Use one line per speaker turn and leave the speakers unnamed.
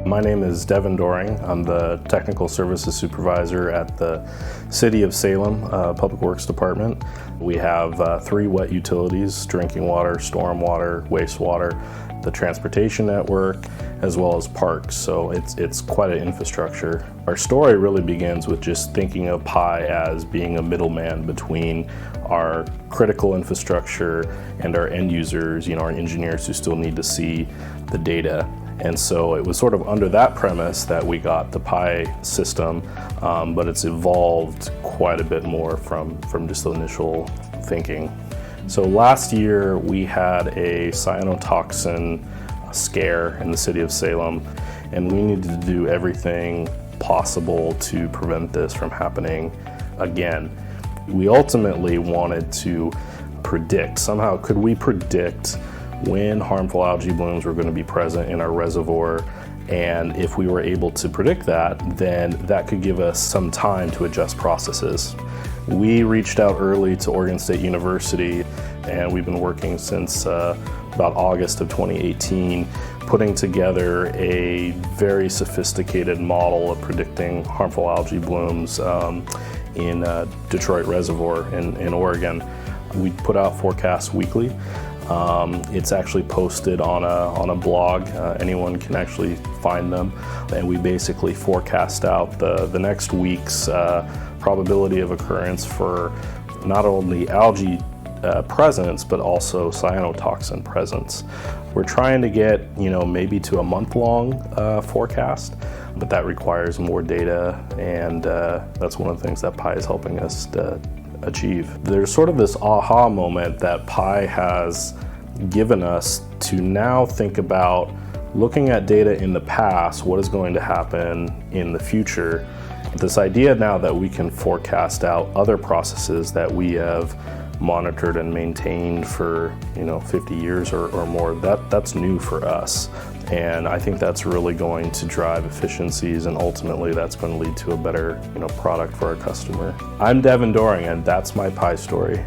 My name is Devin Doring. I'm the Technical Services Supervisor at the City of Salem Public Works Department. We have 3 wet utilities: drinking water, stormwater, wastewater, the transportation network, as well as parks. So it's quite an infrastructure. Our story really begins with just thinking of PI as being a middleman between our critical infrastructure and our end users, our engineers who still need to see the data. And so it was sort of under that premise that we got the PI system, but it's evolved quite a bit more from just the initial thinking. So last year we had a cyanotoxin scare in the city of Salem, and we needed to do everything possible to prevent this from happening again. We ultimately wanted to predict, somehow could we predict when harmful algae blooms were going to be present in our reservoir, and if we were able to predict that, then that could give us some time to adjust processes. We reached out early to Oregon State University, and we've been working since about August of 2018, putting together a very sophisticated model of predicting harmful algae blooms in Detroit Reservoir in Oregon. We put out forecasts weekly. It's actually posted on a blog. Anyone can actually find them, and we basically forecast out the next week's probability of occurrence for not only algae presence but also cyanotoxin presence. We're trying to get maybe to a month-long forecast, but that requires more data, and that's one of the things that PI is helping us to achieve. There's sort of this aha moment that PI has given us to now think about looking at data in the past, what is going to happen in the future. This idea now that we can forecast out other processes that we have monitored and maintained for 50 years or more, that's new for us. And I think that's really going to drive efficiencies, and ultimately that's going to lead to a better product for our customer. I'm Devin Doring, and that's my PI story.